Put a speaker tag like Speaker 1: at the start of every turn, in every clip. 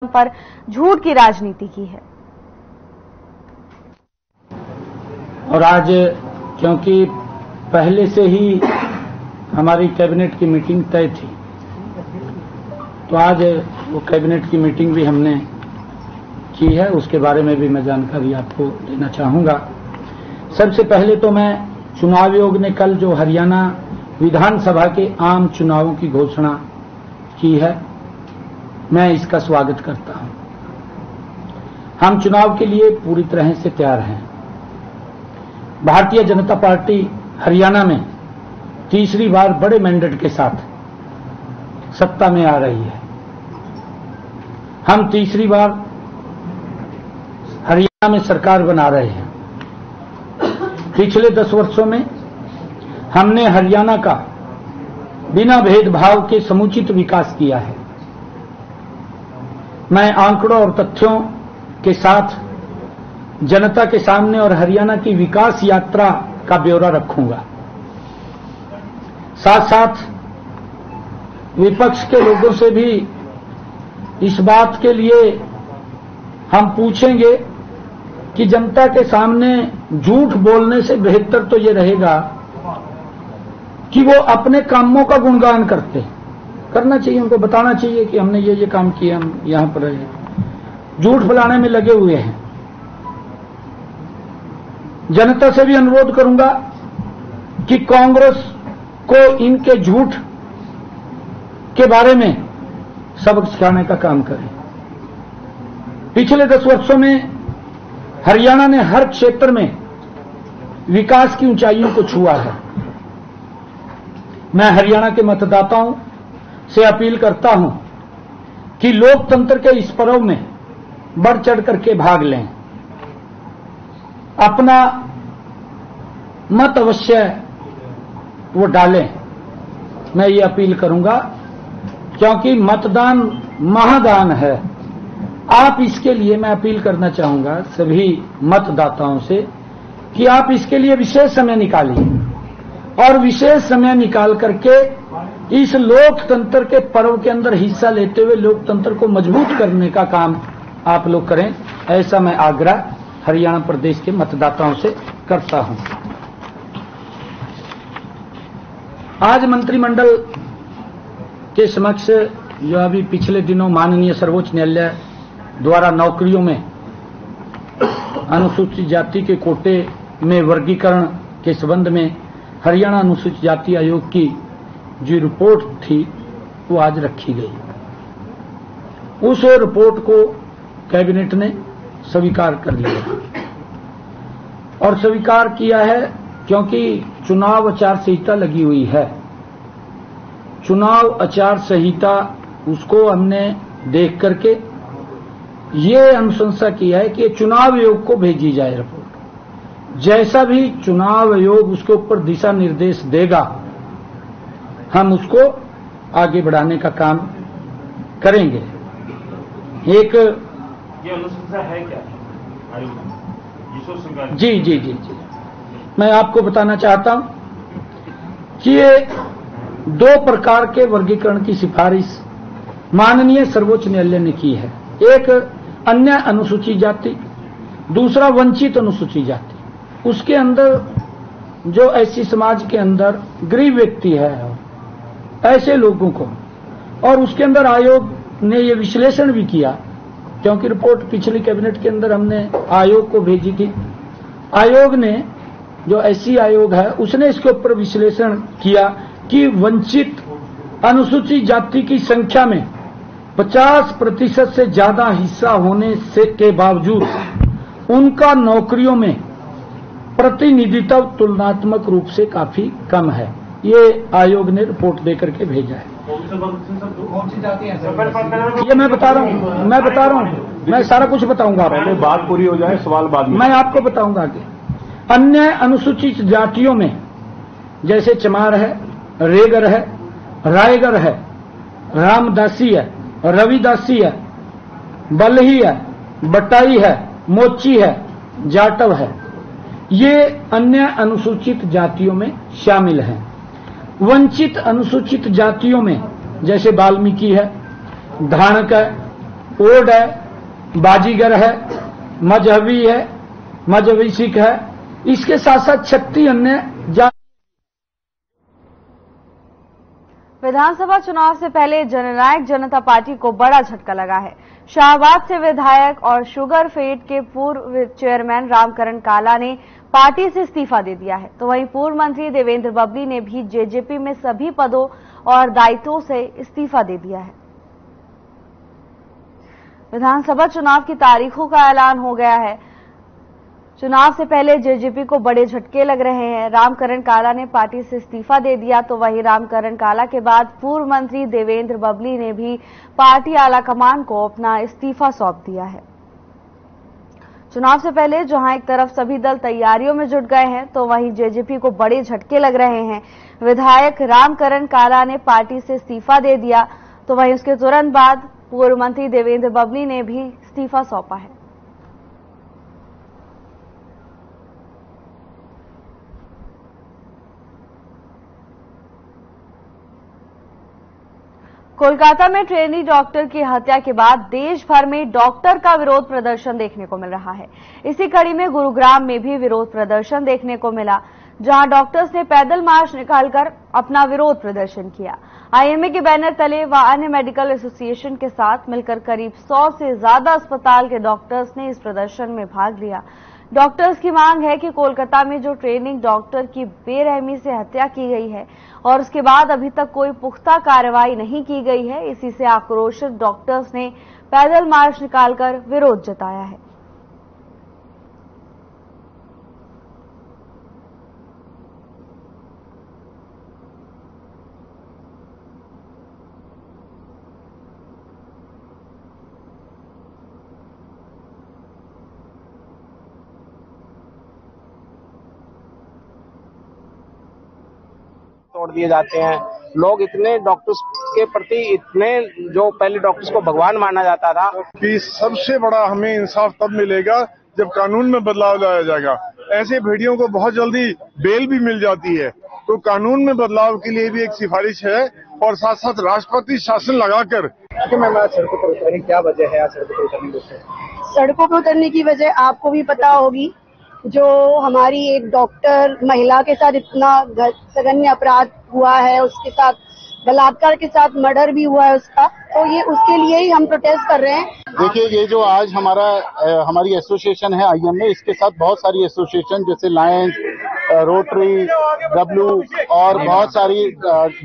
Speaker 1: पर झूठ की राजनीति की है।
Speaker 2: और आज क्योंकि पहले से ही हमारी कैबिनेट की मीटिंग तय थी, तो आज वो कैबिनेट की मीटिंग भी हमने की है, उसके बारे में भी मैं जानकारी आपको देना चाहूंगा। सबसे पहले तो मैं चुनाव आयोग ने कल जो हरियाणा विधानसभा के आम चुनावों की घोषणा की है, मैं इसका स्वागत करता हूं। हम चुनाव के लिए पूरी तरह से तैयार हैं। भारतीय जनता पार्टी हरियाणा में तीसरी बार बड़े मैंडेट के साथ सत्ता में आ रही है। हम तीसरी बार हरियाणा में सरकार बना रहे हैं। पिछले 10 वर्षों में हमने हरियाणा का बिना भेदभाव के समुचित विकास किया है। मैं आंकड़ों और तथ्यों के साथ जनता के सामने और हरियाणा की विकास यात्रा का ब्यौरा रखूंगा। साथ साथ विपक्ष के लोगों से भी इस बात के लिए हम पूछेंगे कि जनता के सामने झूठ बोलने से बेहतर तो ये रहेगा कि वो अपने कामों का गुणगान करना चाहिए, उनको बताना चाहिए कि हमने ये काम किया, हम यहां पर रहे। झूठ फैलाने में लगे हुए हैं। जनता से भी अनुरोध करूंगा कि कांग्रेस को इनके झूठ के बारे में सबक सिखाने का काम करें। पिछले 10 वर्षों में हरियाणा ने हर क्षेत्र में विकास की ऊंचाइयों को छुआ है। मैं हरियाणा के मतदाताओं से अपील करता हूं कि लोकतंत्र के इस पर्व में बढ़ चढ़ करके भाग लें। अपना मत अवश्य वो डालें। मैं ये अपील करूंगा क्योंकि मतदान महादान है। आप इसके लिए मैं अपील करना चाहूंगा सभी मतदाताओं से कि आप इसके लिए विशेष समय निकालिए और विशेष समय निकाल करके इस लोकतंत्र के पर्व के अंदर हिस्सा लेते हुए लोकतंत्र को मजबूत करने का काम आप लोग करें। ऐसा मैं आग्रह हरियाणा प्रदेश के मतदाताओं से करता हूं। आज मंत्रिमंडल के समक्ष जो अभी पिछले दिनों माननीय सर्वोच्च न्यायालय द्वारा नौकरियों में अनुसूचित जाति के कोटे में वर्गीकरण के संबंध में हरियाणा अनुसूचित जाति आयोग की जो रिपोर्ट थी वो आज रखी गई। उस रिपोर्ट को कैबिनेट ने स्वीकार कर लिया और स्वीकार किया है क्योंकि चुनाव आचार संहिता लगी हुई है। चुनाव आचार संहिता उसको हमने देख करके ये अनुशंसा किया है कि चुनाव आयोग को भेजी जाए रिपोर्ट। जैसा भी चुनाव आयोग उसके ऊपर दिशा निर्देश देगा हम उसको आगे बढ़ाने का काम करेंगे। एक
Speaker 3: ये अनुशंसा है क्या आयोग?
Speaker 2: जी, मैं आपको बताना चाहता हूं कि ये 2 प्रकार के वर्गीकरण की सिफारिश माननीय सर्वोच्च न्यायालय ने की है। एक अन्य अनुसूचित जाति, दूसरा वंचित अनुसूचित जाति। उसके अंदर जो ऐसी समाज के अंदर गरीब व्यक्ति है, ऐसे लोगों को, और उसके अंदर आयोग ने ये विश्लेषण भी किया क्योंकि रिपोर्ट पिछली कैबिनेट के अंदर हमने आयोग को भेजी थी। आयोग ने जो ऐसी आयोग है उसने इसके ऊपर विश्लेषण किया कि वंचित अनुसूचित जाति की संख्या में 50% से ज्यादा हिस्सा होने से के बावजूद उनका नौकरियों में प्रतिनिधित्व तुलनात्मक रूप से काफी कम है। ये आयोग ने रिपोर्ट देकर के भेजा है। ये मैं बता रहा हूं, मैं सारा कुछ बताऊंगा।
Speaker 3: पहले बात पूरी हो जाए, सवाल बाद में।
Speaker 2: मैं आपको बताऊंगा आगे। अन्य अनुसूचित जातियों में जैसे चमार है, रेगर है, रायगर है, रामदासी है, रविदासी है, बलही है, बटाई है, मोची है, जाटव है, ये अन्य अनुसूचित जातियों में शामिल हैं। वंचित अनुसूचित जातियों में जैसे वाल्मीकि है, धाणक है, ओड है, बाजीगर है, मजहबी है, मजहबी सिख है, इसके साथ साथ 36 अन्य जाति।
Speaker 1: विधानसभा चुनाव से पहले जननायक जनता पार्टी को बड़ा झटका लगा है। शाहबाद से विधायक और शुगर फेड के पूर्व चेयरमैन रामकरण काला ने पार्टी से इस्तीफा दे दिया है, तो वहीं पूर्व मंत्री देवेंद्र बबली ने भी जेजेपी में सभी पदों और दायित्वों से इस्तीफा दे दिया है। विधानसभा चुनाव की तारीखों का ऐलान हो गया है। चुनाव से पहले जेजेपी को बड़े झटके लग रहे हैं। रामकरण काला ने पार्टी से इस्तीफा दे दिया, तो वहीं रामकरण काला के बाद पूर्व मंत्री देवेंद्र बबली ने भी पार्टी आलाकमान को अपना इस्तीफा सौंप दिया है। चुनाव से पहले जहां एक तरफ सभी दल तैयारियों में जुट गए हैं, तो वहीं जेजेपी को बड़े झटके लग रहे हैं। विधायक रामकरण काला ने पार्टी से इस्तीफा दे दिया, तो वहीं उसके तुरंत बाद पूर्व मंत्री देवेंद्र बबली ने भी इस्तीफा सौंपा है। कोलकाता में ट्रेनी डॉक्टर की हत्या के बाद देश भर में डॉक्टर का विरोध प्रदर्शन देखने को मिल रहा है। इसी कड़ी में गुरुग्राम में भी विरोध प्रदर्शन देखने को मिला, जहां डॉक्टर्स ने पैदल मार्च निकालकर अपना विरोध प्रदर्शन किया। आईएमए के बैनर तले व अन्य मेडिकल एसोसिएशन के साथ मिलकर करीब 100 से ज्यादा अस्पताल के डॉक्टर्स ने इस प्रदर्शन में भाग लिया। डॉक्टर्स की मांग है कि कोलकाता में जो ट्रेनिंग डॉक्टर की बेरहमी से हत्या की गई है और उसके बाद अभी तक कोई पुख्ता कार्रवाई नहीं की गई है, इसी से आक्रोशित डॉक्टर्स ने पैदल मार्च निकालकर विरोध जताया है।
Speaker 4: तोड़ दिए जाते हैं। लोग इतने डॉक्टर्स के प्रति इतने, जो पहले डॉक्टर्स को भगवान माना जाता था,
Speaker 5: कि सबसे बड़ा हमें इंसाफ तब मिलेगा जब कानून में बदलाव लाया जाएगा। ऐसे भेड़ियों को बहुत जल्दी बेल भी मिल जाती है, तो कानून में बदलाव के लिए भी एक सिफारिश है और साथ साथ राष्ट्रपति शासन लगाकर।
Speaker 4: मैम आज सड़कों पर उतरने क्या वजह है? आज सड़कों पर उतरने की
Speaker 6: सड़कों पर उतरने की वजह आपको भी पता होगी, जो हमारी एक डॉक्टर महिला के साथ इतना सघन्य अपराध हुआ है, उसके साथ बलात्कार के साथ मर्डर भी हुआ है उसका, तो ये उसके लिए ही हम प्रोटेस्ट कर रहे हैं।
Speaker 7: देखिए, ये जो आज हमारी एसोसिएशन है आईएमए, इसके साथ बहुत सारी एसोसिएशन जैसे लायंस, रोटरी, डब्ल्यू और बहुत सारी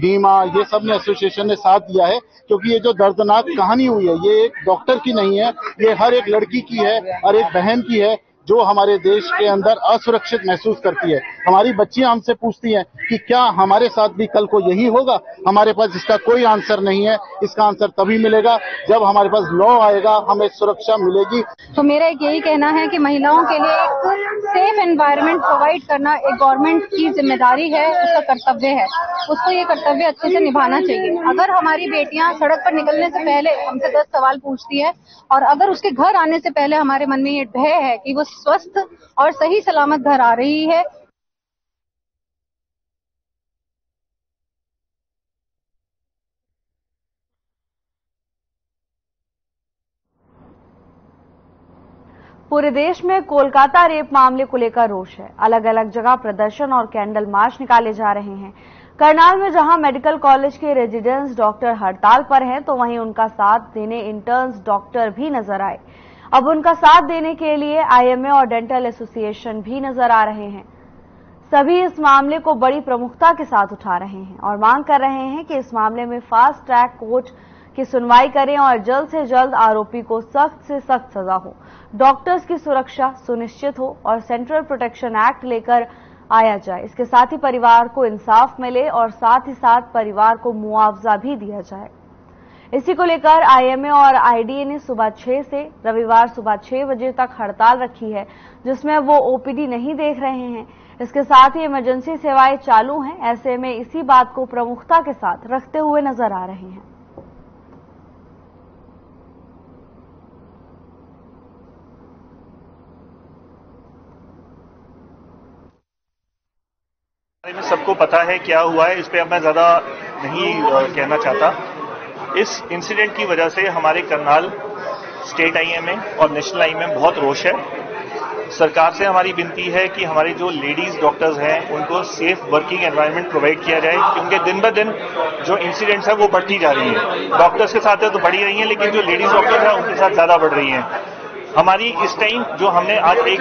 Speaker 7: डीमा, ये सब ने एसोसिएशन ने साथ दिया है, क्योंकि ये जो दर्दनाक कहानी हुई है ये एक डॉक्टर की नहीं है, ये हर एक लड़की की है और एक बहन की है जो हमारे देश के अंदर असुरक्षित महसूस करती है। हमारी बच्चियां हमसे पूछती हैं कि क्या हमारे साथ भी कल को यही होगा? हमारे पास इसका कोई आंसर नहीं है। इसका आंसर तभी मिलेगा जब हमारे पास लॉ आएगा, हमें सुरक्षा मिलेगी।
Speaker 8: तो मेरा एक यही कहना है कि महिलाओं के लिए एक सेफ एनवायरनमेंट प्रोवाइड करना एक गवर्नमेंट की जिम्मेदारी है, उसका कर्तव्य है। उसको ये कर्तव्य अच्छे से निभाना चाहिए। अगर हमारी बेटियां सड़क पर निकलने से पहले हमसे 10 सवाल पूछती है और अगर उसके घर आने से पहले हमारे मन में ये भय है कि वो स्वस्थ और सही सलामत घर आ रही है।
Speaker 1: पूरे देश में कोलकाता रेप मामले को लेकर रोष है। अलग अलग जगह प्रदर्शन और कैंडल मार्च निकाले जा रहे हैं। करनाल में जहां मेडिकल कॉलेज के रेजिडेंट्स डॉक्टर हड़ताल पर हैं, तो वहीं उनका साथ देने इंटर्न्स डॉक्टर भी नजर आए। अब उनका साथ देने के लिए आईएमए और डेंटल एसोसिएशन भी नजर आ रहे हैं। सभी इस मामले को बड़ी प्रमुखता के साथ उठा रहे हैं और मांग कर रहे हैं कि इस मामले में फास्ट ट्रैक कोर्ट की सुनवाई करें और जल्द से जल्द आरोपी को सख्त से सख्त सजा हो, डॉक्टर्स की सुरक्षा सुनिश्चित हो और सेंट्रल प्रोटेक्शन एक्ट लेकर आया जाए। इसके साथ ही परिवार को इंसाफ मिले और साथ ही साथ परिवार को मुआवजा भी दिया जाए। इसी को लेकर आईएमए और आईडीए ने सुबह 6 से रविवार सुबह 6 बजे तक हड़ताल रखी है, जिसमें वो ओपीडी नहीं देख रहे हैं। इसके साथ ही इमरजेंसी सेवाएं चालू हैं। ऐसे में इसी बात को प्रमुखता के साथ रखते हुए नजर आ रहे हैं।
Speaker 3: में सबको पता है क्या हुआ है, इस पे अब मैं ज्यादा नहीं कहना चाहता। इस इंसिडेंट की वजह से हमारे करनाल स्टेट आईएमए और नेशनल आईएमए बहुत रोष है। सरकार से हमारी विनती है कि हमारे जो लेडीज डॉक्टर्स हैं उनको सेफ वर्किंग एनवायरनमेंट प्रोवाइड किया जाए, क्योंकि दिन ब दिन जो इंसिडेंट्स है वो बढ़ती जा रही है। डॉक्टर्स के साथ तो बढ़ी रही हैं, लेकिन जो लेडीज डॉक्टर्स हैं उनके साथ ज्यादा बढ़ रही हैं। हमारी इस टाइम जो हमने आज एक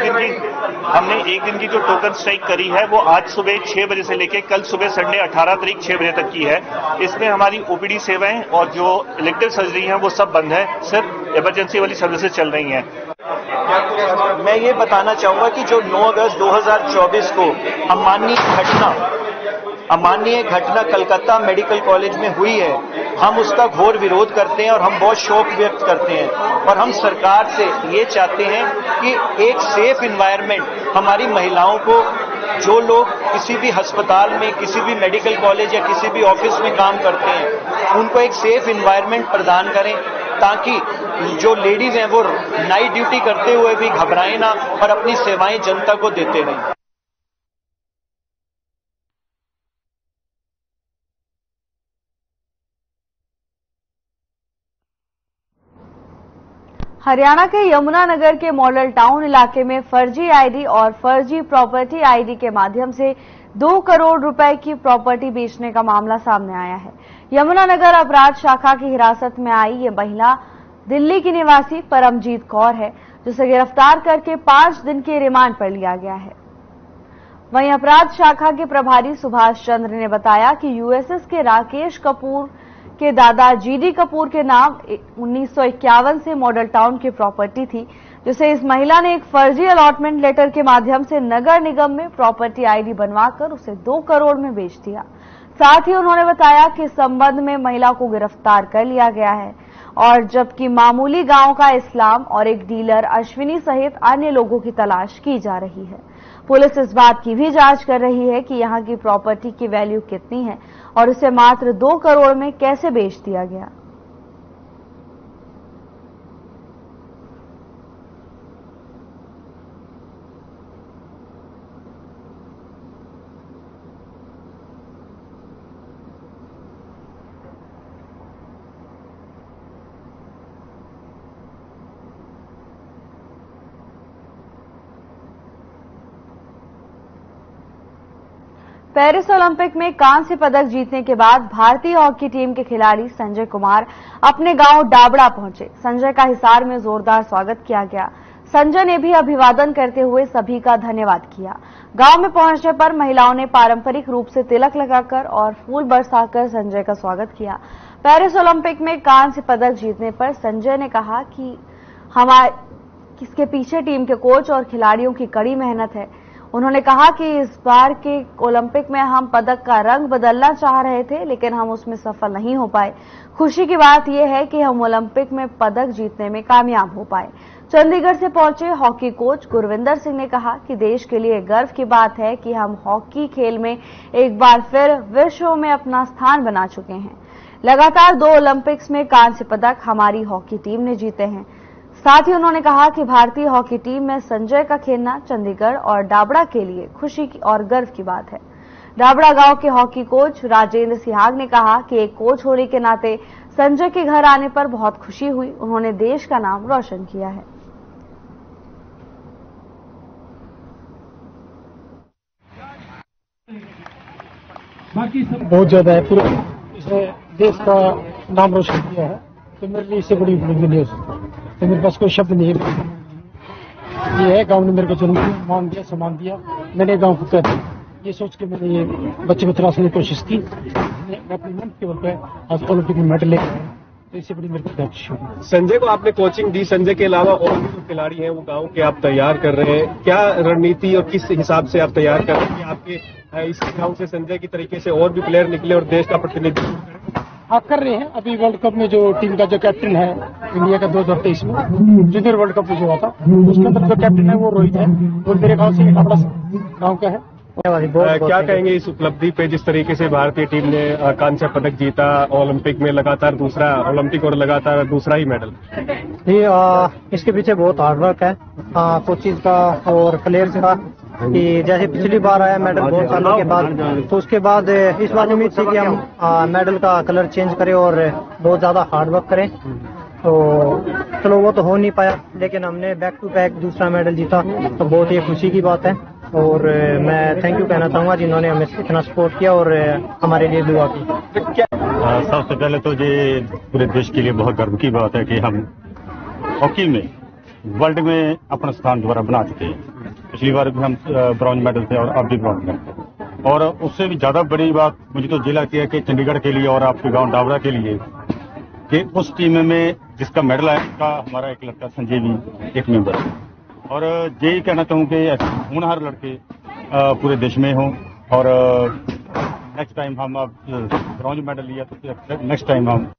Speaker 3: दिन की जो टोकन स्ट्राइक करी है वो आज सुबह 6 बजे से लेकर कल सुबह संडे 18 तारीख 6 बजे तक की है। इसमें हमारी ओपीडी सेवाएं और जो इलेक्टिव सर्जरी हैं वो सब बंद है, सिर्फ इमरजेंसी वाली सर्विसेज चल रही हैं।
Speaker 9: मैं ये बताना चाहूंगा कि जो 9 अगस्त 2024 को अमानवीय घटना कलकत्ता मेडिकल कॉलेज में हुई है, हम उसका घोर विरोध करते हैं और हम बहुत शोक व्यक्त करते हैं। और हम सरकार से ये चाहते हैं कि एक सेफ एनवायरनमेंट हमारी महिलाओं को, जो लोग किसी भी अस्पताल में, किसी भी मेडिकल कॉलेज या किसी भी ऑफिस में काम करते हैं, उनको एक सेफ एनवायरनमेंट प्रदान करें, ताकि जो लेडीज हैं वो नाइट ड्यूटी करते हुए भी घबराएं ना और अपनी सेवाएं जनता को देते रहें।
Speaker 1: हरियाणा के यमुनानगर के मॉडल टाउन इलाके में फर्जी आईडी और फर्जी प्रॉपर्टी आईडी के माध्यम से 2 करोड़ रुपए की प्रॉपर्टी बेचने का मामला सामने आया है। यमुनानगर अपराध शाखा की हिरासत में आई ये महिला दिल्ली की निवासी परमजीत कौर है, जिसे गिरफ्तार करके 5 दिन के रिमांड पर लिया गया है। वहीं अपराध शाखा के प्रभारी सुभाष चंद्र ने बताया कि यूएसएस के राकेश कपूर के दादा जीडी कपूर के नाम 1951 से मॉडल टाउन की प्रॉपर्टी थी, जिसे इस महिला ने एक फर्जी अलॉटमेंट लेटर के माध्यम से नगर निगम में प्रॉपर्टी आईडी बनवाकर उसे 2 करोड़ में बेच दिया। साथ ही उन्होंने बताया कि इस संबंध में महिला को गिरफ्तार कर लिया गया है, और जबकि मामूली गांव का इस्लाम और एक डीलर अश्विनी सहित अन्य लोगों की तलाश की जा रही है। पुलिस इस बात की भी जांच कर रही है कि यहां की प्रॉपर्टी की वैल्यू कितनी है और इसे मात्र 2 करोड़ में कैसे बेच दिया गया। पेरिस ओलंपिक में कांस्य पदक जीतने के बाद भारतीय हॉकी टीम के खिलाड़ी संजय कुमार अपने गांव डाबड़ा पहुंचे। संजय का हिसार में जोरदार स्वागत किया गया। संजय ने भी अभिवादन करते हुए सभी का धन्यवाद किया। गांव में पहुंचने पर महिलाओं ने पारंपरिक रूप से तिलक लगाकर और फूल बरसाकर संजय का स्वागत किया। पेरिस ओलंपिक में कांस्य पदक जीतने पर संजय ने कहा कि इसके पीछे टीम के कोच और खिलाड़ियों की कड़ी मेहनत है। उन्होंने कहा कि इस बार के ओलंपिक में हम पदक का रंग बदलना चाह रहे थे, लेकिन हम उसमें सफल नहीं हो पाए। खुशी की बात यह है कि हम ओलंपिक में पदक जीतने में कामयाब हो पाए। चंडीगढ़ से पहुंचे हॉकी कोच गुरविंदर सिंह ने कहा कि देश के लिए गर्व की बात है कि हम हॉकी खेल में एक बार फिर विश्व में अपना स्थान बना चुके हैं। लगातार 2 ओलंपिक्स में कांस्य पदक हमारी हॉकी टीम ने जीते हैं। साथ ही उन्होंने कहा कि भारतीय हॉकी टीम में संजय का खेलना चंडीगढ़ और डाबड़ा के लिए खुशी और गर्व की बात है। डाबड़ा गांव के हॉकी कोच राजेंद्र सिहाग ने कहा कि एक कोच होने के नाते संजय के घर आने पर बहुत खुशी हुई। उन्होंने देश का नाम रोशन किया है।
Speaker 2: बाकी सब बहुत ज्यादा है, पूरे इसने देश का नाम रोशन किया है, तो मेरे लिए इससे बड़ी उपलब्धि नहीं हो सकती। तो मेरे पास कोई शब्द नहीं है। ये है गांव ने मेरे को जन्म दिया, मान दिया, सम्मान दिया। मैंने गांव को कहते ये सोच के मैंने ये बच्चे को तराशने की कोशिश की। मैं अपनी मेहनत के बल पे आज ओलंपिक में मेडल लेकर आया, तो इससे बड़ी मेरे को खुशी हुई।
Speaker 10: संजय को आपने कोचिंग दी, संजय के अलावा और भी जो खिलाड़ी हैं वो गांव के आप तैयार कर रहे हैं, क्या रणनीति और किस हिसाब से आप तैयार कर रहे हैं कि आपके इस गांव से संजय की तरीके से और भी प्लेयर निकले और देश का प्रतिनिधित्व करें?
Speaker 2: हाँ, कर रहे हैं। अभी वर्ल्ड कप में जो टीम का जो कैप्टन है इंडिया का 2023 में जूनियर वर्ल्ड कप जो हुआ था, उसके अंदर जो कैप्टन है वो रोहित है, वो मेरे गांव से बड़ा गांव का है।
Speaker 10: क्या कहेंगे इस उपलब्धि पे, जिस तरीके से भारतीय टीम ने कांस्य पदक जीता, ओलंपिक में लगातार दूसरा ओलंपिक और लगातार दूसरा ही मेडल?
Speaker 11: इसके पीछे बहुत हार्डवर्क है कोचिज का और प्लेयर्स का, कि जैसे पिछली बार आया मेडल बहुत सालों के बाद, तो उसके बाद इस बार उम्मीद थी कि हम मेडल का कलर चेंज करें और बहुत ज्यादा हार्ड वर्क करें। तो चलो वो तो हो नहीं पाया, लेकिन हमने बैक टू बैक दूसरा मेडल जीता, तो बहुत ही खुशी की बात है। और मैं थैंक यू कहना चाहूँगा जिन्होंने हमें इतना सपोर्ट किया और हमारे लिए दुआ की।
Speaker 12: सबसे पहले तो ये पूरे देश के लिए बहुत गर्व की बात है कि हम हॉकी में वर्ल्ड में अपना स्थान दोबारा बना चुके हैं। पिछली बार भी हम ब्रॉन्ज मेडल थे और अब भी ब्रॉन्ज मेडल। और उससे भी ज्यादा बड़ी बात मुझे तो ये लगती है कि चंडीगढ़ के लिए और आपके गांव डाबरा के लिए कि उस टीम में जिसका मेडल आया उसका हमारा एक लड़का संजय भी एक मेंबर है। और यही कहना चाहूँ कि होनहार लड़के पूरे देश में हों और नेक्स्ट टाइम हम अब ब्रॉन्ज मेडल लिया तो नेक्स्ट टाइम हम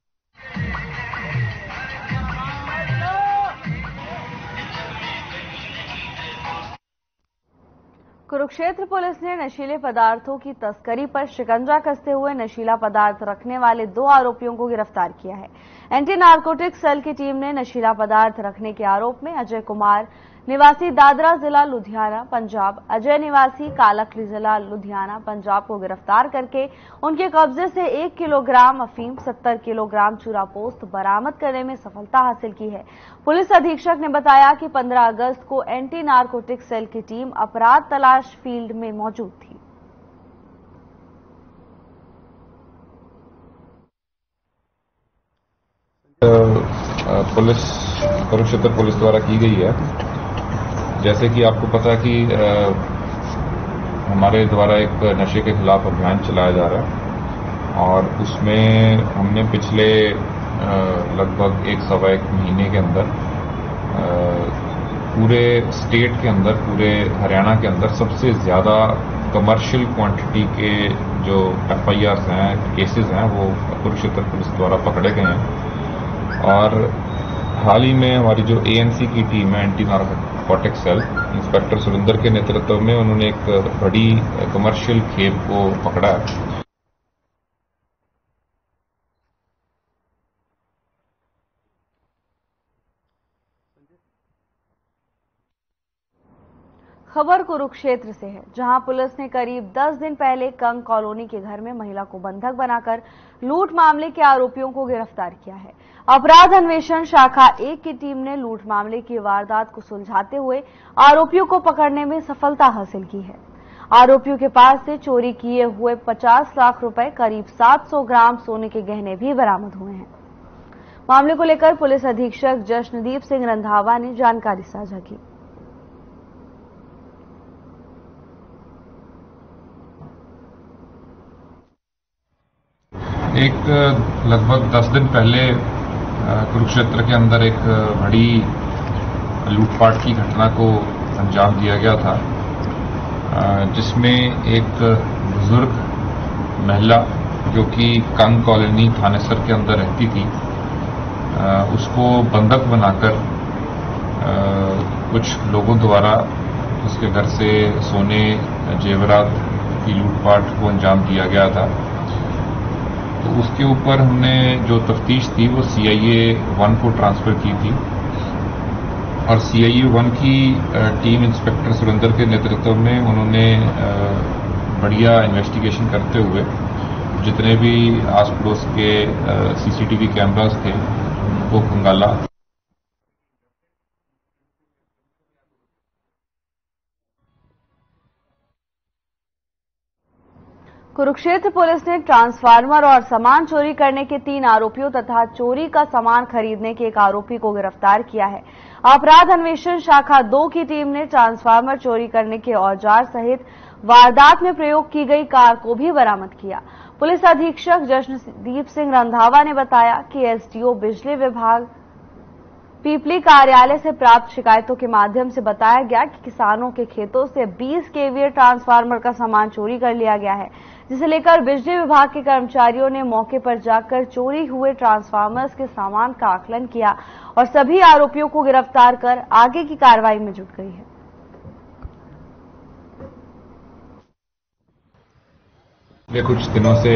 Speaker 1: कुरुक्षेत्र पुलिस ने नशीले पदार्थों की तस्करी पर शिकंजा कसते हुए नशीला पदार्थ रखने वाले 2 आरोपियों को गिरफ्तार किया है। एंटी नारकोटिक्स सेल की टीम ने नशीला पदार्थ रखने के आरोप में अजय कुमार निवासी दादरा जिला लुधियाना पंजाब, अजय निवासी कालकली जिला लुधियाना पंजाब को गिरफ्तार करके उनके कब्जे से 1 किलोग्राम अफीम, 70 किलोग्राम चूरापोस्त बरामद करने में सफलता हासिल की है। पुलिस अधीक्षक ने बताया कि 15 अगस्त को एंटी नारकोटिक्स सेल की टीम अपराध तलाश फील्ड में मौजूद थी।
Speaker 13: पुलिस कुरुक्षेत्र पुलिस द्वारा की गई है। जैसे कि आपको पता है कि हमारे द्वारा एक नशे के खिलाफ अभियान चलाया जा रहा है और उसमें हमने पिछले लगभग 1-1.25 महीने के अंदर पूरे स्टेट के अंदर, पूरे हरियाणा के अंदर सबसे ज्यादा कमर्शियल क्वांटिटी के जो FIRs हैं, केसेस हैं, वो कुरुक्षेत्र पुलिस द्वारा पकड़े गए हैं। और हाल ही में हमारी जो ANC की टीम है, anti narcotics cell, inspector Surendra के नेतृत्व में उन्होंने एक बड़ी कमर्शियल खेप को पकड़ा है।
Speaker 1: खबर कुरुक्षेत्र से है, जहां पुलिस ने करीब 10 दिन पहले कंग कॉलोनी के घर में महिला को बंधक बनाकर लूट मामले के आरोपियों को गिरफ्तार किया है। अपराध अन्वेषण शाखा 1 की टीम ने लूट मामले की वारदात को सुलझाते हुए आरोपियों को पकड़ने में सफलता हासिल की है। आरोपियों के पास से चोरी किए हुए 50 लाख रुपए, करीब 700 ग्राम सोने के गहने भी बरामद हुए हैं। मामले को लेकर पुलिस अधीक्षक जशनदीप सिंह रंधावा ने जानकारी साझा की।
Speaker 13: एक लगभग 10 दिन पहले कुरुक्षेत्र के अंदर एक बड़ी लूटपाट की घटना को अंजाम दिया गया था, जिसमें एक बुजुर्ग महिला जो कि कंग कॉलोनी थानेसर के अंदर रहती थी, उसको बंधक बनाकर कुछ लोगों द्वारा उसके घर से सोने जेवरात की लूटपाट को अंजाम दिया गया था। तो उसके ऊपर हमने जो तफ्तीश थी वो CIA 1 को ट्रांसफर की थी और CIA 1 की टीम इंस्पेक्टर सुरेंद्र के नेतृत्व में उन्होंने बढ़िया इन्वेस्टिगेशन करते हुए जितने भी आस पड़ोस के CCTV कैमरास थे उनको खंगाला।
Speaker 1: कुरुक्षेत्र पुलिस ने ट्रांसफार्मर और सामान चोरी करने के 3 आरोपियों तथा चोरी का सामान खरीदने के एक आरोपी को गिरफ्तार किया है। अपराध अन्वेषण शाखा 2 की टीम ने ट्रांसफार्मर चोरी करने के औजार सहित वारदात में प्रयोग की गई कार को भी बरामद किया। पुलिस अधीक्षक जशनदीप सिंह रंधावा ने बताया कि SDO बिजली विभाग पीपली कार्यालय से प्राप्त शिकायतों के माध्यम से बताया गया कि किसानों के खेतों से 20 kVA ट्रांसफार्मर का सामान चोरी कर लिया गया है, जिसे लेकर बिजली विभाग के कर्मचारियों ने मौके पर जाकर चोरी हुए ट्रांसफार्मर्स के सामान का आकलन किया और सभी आरोपियों को गिरफ्तार कर आगे की कार्रवाई में जुट गई है।
Speaker 13: पिछले कुछ दिनों से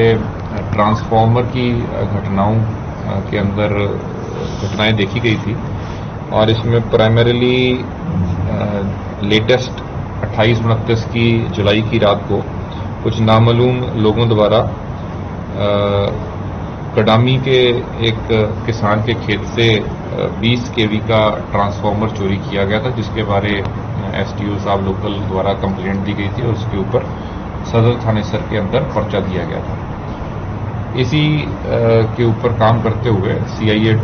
Speaker 13: ट्रांसफार्मर की घटनाओं के अंदर घटनाएं देखी गई थी और इसमें प्राइमरीली लेटेस्ट 28-29 की जुलाई की रात को कुछ नामालूम लोगों द्वारा कडामी के एक किसान के खेत से 20 केवी का ट्रांसफार्मर चोरी किया गया था, जिसके बारे एसटीओ साहब लोकल द्वारा कंप्लेंट दी गई थी और उसके ऊपर सदर थाने सर के अंदर पर्चा दिया गया था। इसी के ऊपर काम करते हुए सीआईए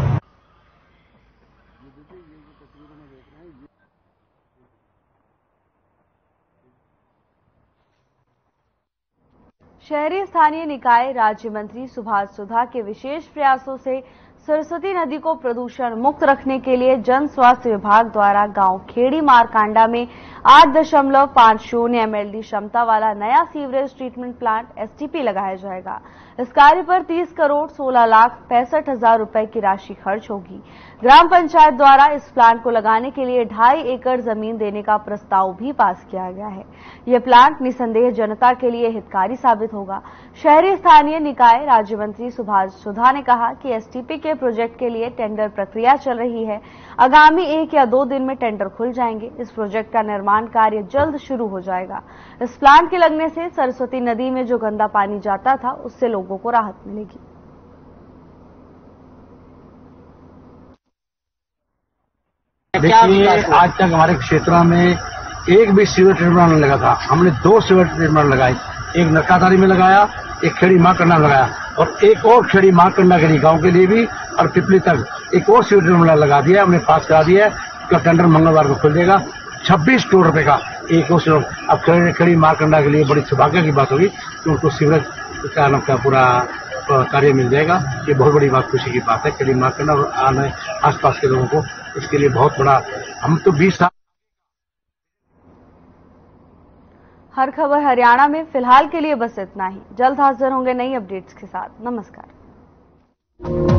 Speaker 1: शहरी स्थानीय निकाय राज्य मंत्री सुभाष सुधा के विशेष प्रयासों से सरस्वती नदी को प्रदूषण मुक्त रखने के लिए जन स्वास्थ्य विभाग द्वारा गांव खेड़ी मारकांडा में 8.50 एमएलडी क्षमता वाला नया सीवरेज ट्रीटमेंट प्लांट एसटीपी लगाया जाएगा। इस कार्य पर 30 करोड़ 16,65,000 रुपए की राशि खर्च होगी। ग्राम पंचायत द्वारा इस प्लांट को लगाने के लिए 2.5 एकड़ जमीन देने का प्रस्ताव भी पास किया गया है। यह प्लांट निसंदेह जनता के लिए हितकारी साबित होगा। शहरी स्थानीय निकाय राज्य मंत्री सुभाष सुधा ने कहा कि एसटीपी के प्रोजेक्ट के लिए टेंडर प्रक्रिया चल रही है। आगामी 1 या 2 दिन में टेंडर खुल जाएंगे। इस प्रोजेक्ट का निर्माण कार्य जल्द शुरू हो जाएगा। इस प्लांट के लगने से सरस्वती नदी में जो गंदा पानी जाता था उससे लोगों को राहत मिलेगी।
Speaker 14: देखिए, आज तक हमारे क्षेत्रों में एक भी सीवर ट्रीटमेंट नहीं लगा था। हमने 2 सीवर ट्रीटमेंट लगाए, एक नरकाधारी में लगाया, एक खेड़ी मारकंडा में लगाया और एक और खेड़ी मारकंडा के लिए गांव के लिए भी और पिपली तक एक और सीवर ट्रीटमेंट लगा दिया, हमने पास करा दिया है। उसका टेंडर मंगलवार को खुल जाएगा। 26 करोड़ रुपए का एक और सीवर। अब खेड़ी मारकंडा के लिए बड़ी सौभाग्य की बात होगी कि उनको सीवरेज का पूरा कार्य मिल जाएगा। ये बहुत बड़ी बात, खुशी की बात है खेड़ी मारकंडा और आने आसपास के लोगों को। इसके लिए बहुत बड़ा, हम तो 20 साल।
Speaker 1: हर खबर हरियाणा में फिलहाल के लिए बस इतना ही। जल्द हाजिर होंगे नई अपडेट्स के साथ। नमस्कार।